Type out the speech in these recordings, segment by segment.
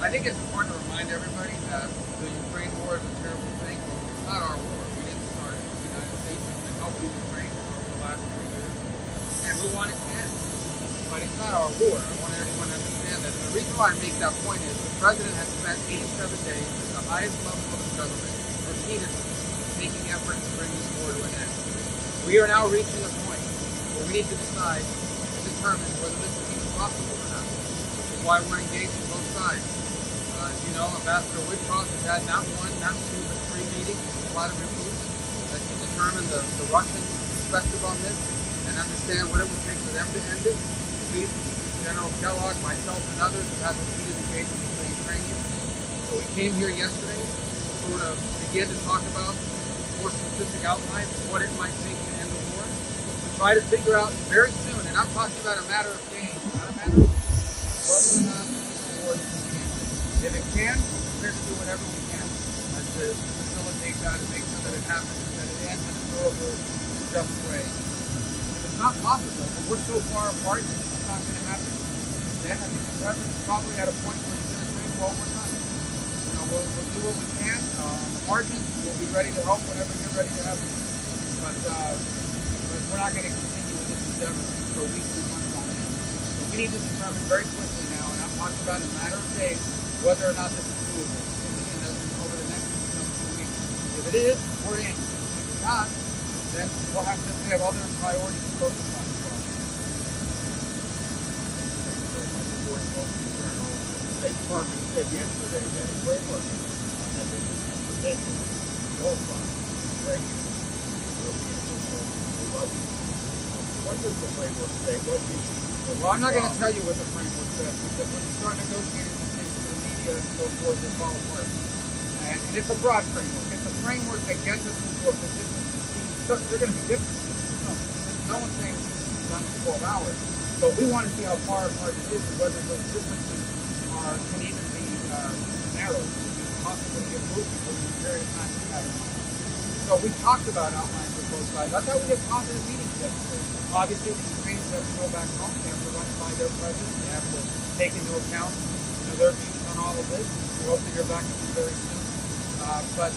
I think it's important to remind everybody that the Ukraine war is a terrible thing. It's not our war. We didn't start it. The United States has been helping Ukraine for the last 3 years, and we want it to end. But it's not our war. I want everyone to understand that. The reason why I make that point is the president has spent 87 days at the highest level of the government repeatedly making efforts to bring this war to an end. We are now reaching a point where we need to decide and determine whether this is even possible or not, which is why we're engaging both sides. As you know, Ambassador Witkoff has had not one, not two, but 3 meetings with Vladimir Putin to determine the Russian perspective on this and understand what it would take for them to end it. General Kellogg, myself, and others have had repeated engagement with the Ukrainians. So we came here yesterday to sort of begin to talk about more specific outlines of what it might take to end the war, to try to figure out very soon, and I'm talking about a matter of days, not a matter of weeks, whether or not the war is ended. If it can, we're going to do whatever we can to facilitate that and make sure that it happens and that it ends in a durable, just way. If it's not possible, if we're so far apart, it's not going to happen. Then I think the president's probably at a point where he's going to say, well, we're done. We'll do what we can. On the margins, we'll be ready to help whenever you're ready to have it. But we're not going to continue with this endeavor for weeks and months on end. So we need to determine very quickly now, and I'm talking about in a matter of days, whether or not this is doable over the next 2 weeks. If it is, we're in. If it's not, then we'll have to have other priorities to focus on as well. State Department said yesterday that a framework has been presented both by Ukrainian What does the framework say? Well, I'm not going to tell you what the framework says, because when you start negotiating these things to the media and so forth, they fall apart. And it's a broad framework. It's a framework that gets us into a position. They're going to be different. No one's saying this is done in 12 hours. So we want to see how far apart it is and whether those differences can even be narrowed, possibly get moved for the period of time we have in mind. So we talked about outlines with both sides. I thought we had positive meetings yesterday. Obviously, the Ukrainians have to go back home. They have to run by their president. They have to take into account their views on all of this. We hope to hear back from them very soon. But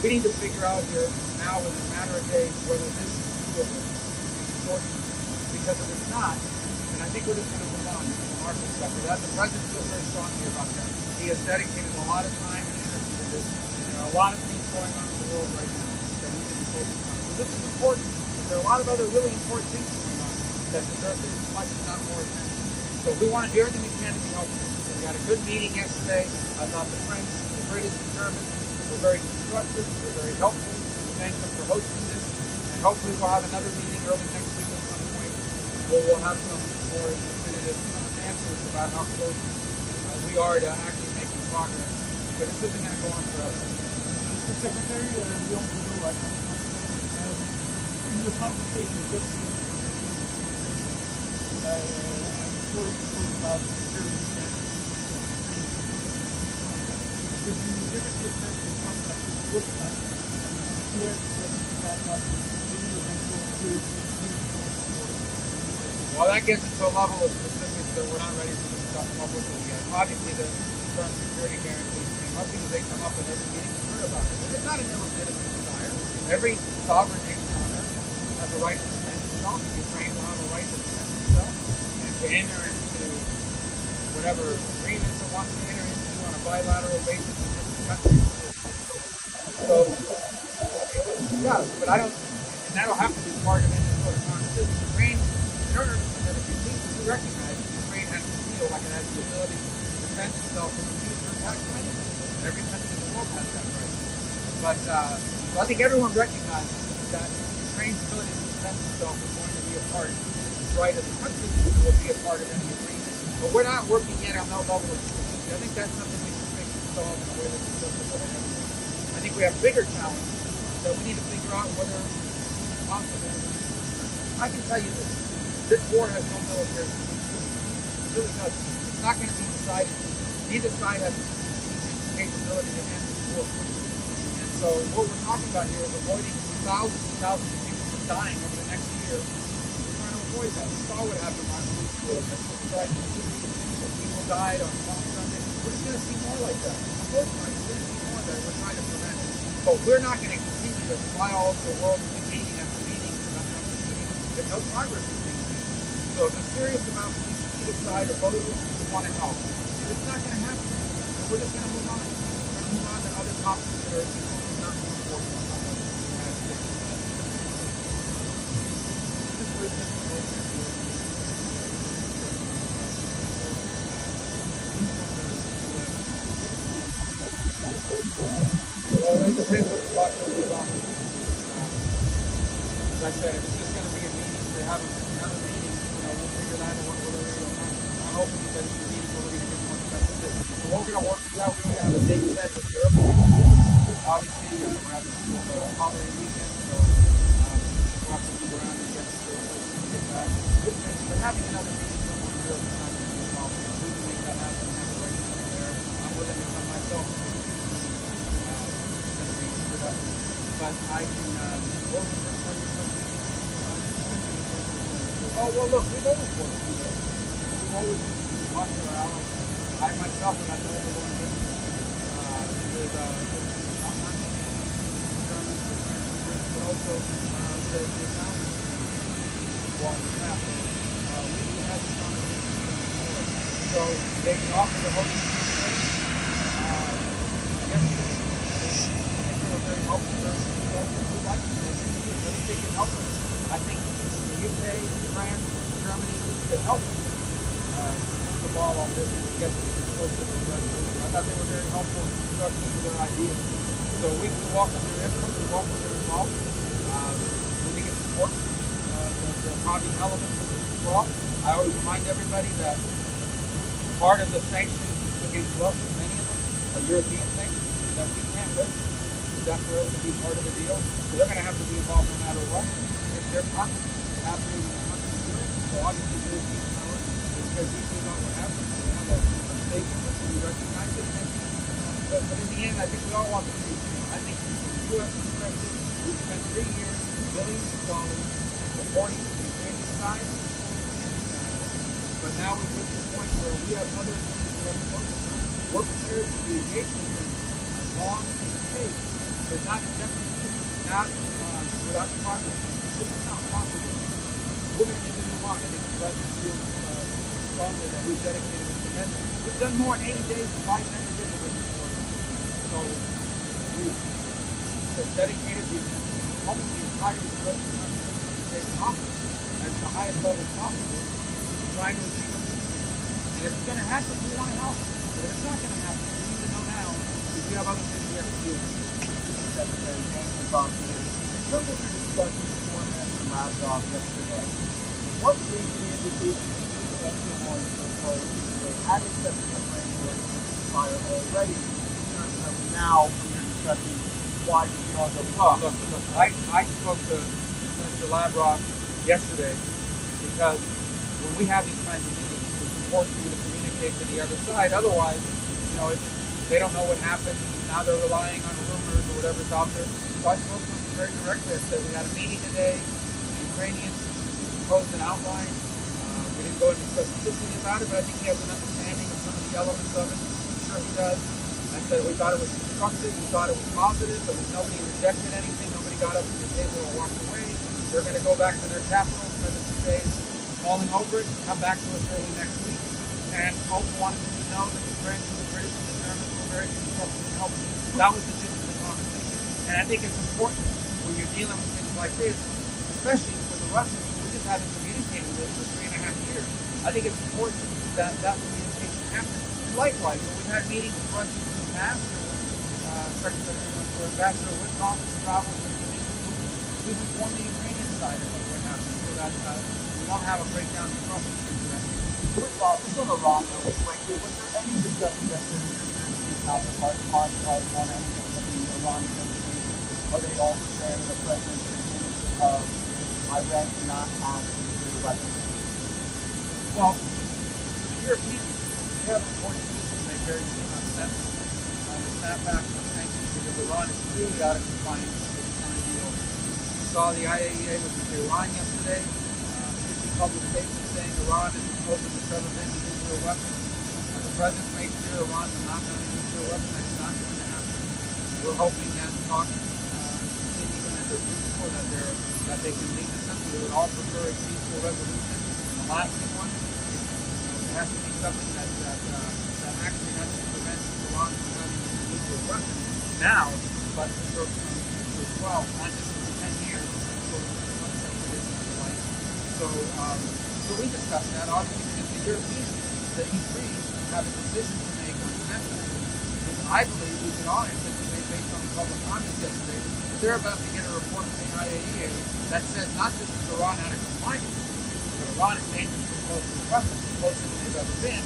we need to figure out here now, in a matter of days, whether this is doable in the short term. Because if it's not, then I think we're just going to move on from our perspective. The president feels very strongly about that. He has dedicated a lot of time and energy to this. There are a lot of things going on in the world right now that we need to focus on. So this is important. There are a lot of other really important things going on that deserve as much, if not more attention. So we want to do everything we can to be helpful. We had a good meeting yesterday. I thought the French, the British, the Germans were very constructive. They were very helpful. We thank them for hosting this. And hopefully we'll have another meeting early next week at some point where we'll have some more definitive answers about how close we are to actually making progress. But this isn't going to go on forever. Mr. Secretary, we also know right now, in your conversation with I'm sure you spoke about security standards. Could you give us a sense of what that looks like? Well, that gets into a level of specifics that we're not ready to discuss publicly yet. Obviously, the term security guarantees came up because they come up in every meeting we've heard about it. It's not an illegitimate desire. Every sovereign nation on earth has a right to defend itself. Ukraine will have a right to defend itself and to enter into whatever agreements it wants to enter into on a bilateral basis with different countries. So, yeah, but I don't, and that'll have to be part of any sort of conversation. Ukraine, in order to submit a condition, we recognize that Ukraine has to feel like it has the ability to defend itself in the future attack by anyone. Every country in the world has that right. But so I think everyone recognizes that Ukraine's ability to defend itself is going to be a part of the right of the country, will be a part of any agreement. But we're not working yet on that level of specifics. I think that's something we can fix and solve in a way that's acceptable to everyone. I think we have bigger challenges that we need to figure out whether it's possible. I can tell you this war has no military solution. It really doesn't. It's not going to be decided. Neither side has the capability to end this war quickly. And so what we're talking about here is avoiding thousands and thousands of people from dying over the next year. We're trying to avoid that. We saw what happened last week. People died on Palm Sunday. we're just going to see more like that. Unfortunately, we're going to see more that we're trying to prevent. But we're not going to continue to fly all over the world and do meeting after meeting after meeting if no progress is being made. So if a serious amount of people decide or voters want to help, it's not going to happen. And we're just going to move on. We're going to move on to other topics that are not so important. Well, it depends what the box goes on. As I said, if it's just going to be a meeting, to have another meeting, we'll figure that out what we're going to do. I'm hoping that it's a meeting where we're going to get more specific. So we're going to work it out. We're going to have a date set with Europe. Obviously, we're having a holiday weekend, so we'll have to move around and get back. But having another meeting somewhere in Europe is not going to be a problem. We can make that happen and have it right there. I'm willing to come myself. But I can what was the first one you told me? Oh, well, look, we've always worked together. We've always watched our allies. I myself, when I told everyone this, with not only the Germans, but also the Italians, while the staff, we had this conversation before. So they can offer the hosting yesterday. They were very helpful. They can help us. I think the UK, France, Germany could help us move the ball on this and get closer to the resolution. I thought they were very helpful in constructing their ideas. So we can welcome their input, we welcome their involvement. We think it's important. There are probably elements of this as well. I always remind everybody that part of the sanctions against Russia, many of them, are European sanctions that we can't lift. That's where it would be part of the deal. So they're going to have to be involved no matter what. If they're happening in the country of Europe, so obviously European power, because we do not what happens. We have a stake in this and we recognize it. But in the end, I think we all want the peace. I think the U.S. perspective, we spent 3 years, billions of dollars, supporting the Ukrainian side. But now we've reached the point where we have other things we have to focus on. We're prepared to be engaged with them as long as it takes. There's not indefinitely, not without progress. This is not possible. We're going to need to move on. I think the president feels strongly that we've dedicated this commitment. We've done more in 80 days than Biden ever did with this war. So we've dedicated almost the entire rest of the country to stay confident at the highest level possible, trying to achieve a peace. And if it's going to happen, we want to help. But if it's not going to happen, we need to know now because we have other things we have to do. Secretary James about this. In terms of your discussion before Mr. Lavrov yesterday, what gave you the indication that you wanted to propose they had accepted the framework prior already? Now, from your discussion, why did you not go Look, I spoke to Mr. Lavrov yesterday because when we have these kinds of meetings, it's important for you to communicate to the other side. Otherwise, they don't know what happened. Now they're relying on rumors or whatever's out there. So I spoke to him very directly. I said, we had a meeting today. The Ukrainians proposed an outline. We didn't go into specificity about it, but I think he has an understanding of some of the elements of it. I'm sure he does. I said we thought it was constructive. We thought it was positive. But nobody rejected anything. Nobody got up from the table and walked away. They're going to go back to their capital, spend a few days mulling over it, come back to us early next week. And Hope wanted to know that the French and the British and the Germans were very constructive and helpful. That was the gist of the conversation. And I think it's important when you're dealing with things like this, especially with the Russians, we just haven't communicated with for 3.5 years. I think it's important that that communication happens. Likewise, when we've had meetings with Russians in the past, Ambassador Witkoff has traveled with the meetings, we've informed the Ukrainian side of what happened so that we don't have a breakdown in trust between the Just on Iran, though, quickly, was there any discussion yesterday with your counterparts on anything that the Iranian demonstration? Are they all concerned that the president of Iran cannot have nuclear weapons? Well, the Europeans have reported to make very steps to snap back from sanctions because Iran is clearly out of compliance with the current deal. We saw the IAEA was with Iran yesterday, issued public statements saying Iran is supposed to never been nuclear weapons. The president makes clear Iran's not going to use nuclear weapons. That's not going to happen. We're hoping that talks continue and that they're peaceful, that they can lead the country. We would all prefer a peaceful resolution. And the lasting one, it has to be something that actually has to prevent Iran from having a nuclear weapon now, but for 12, not just for 10 years, for life. So we discussed that. Obviously, because the Europeans, the E3, have a decision to make on Canada. And I believe we can all anticipate, based on the public comments yesterday, that they're about to get a report from the IAEA that says not just is Iran out of compliance, but Iran is dangerously close to the weapons, closer than they've ever been.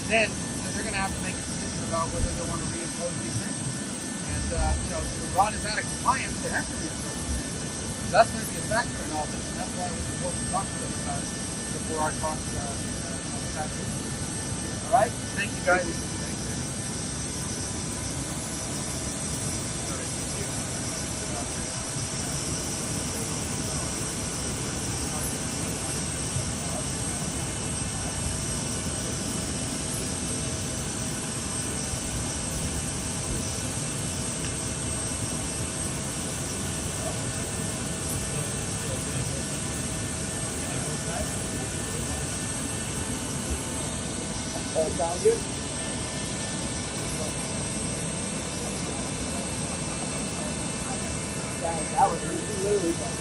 Then they're going to have to make a decision about whether they want to reimpose these sanctions. And, if Iran is out of compliance, they have to reimpose these sanctions. So that's going to be a factor in all this, and that's why we're supposed to talk to them about it before our talk this afternoon. All right? Thank you, guys. All sound good? That was literally fun.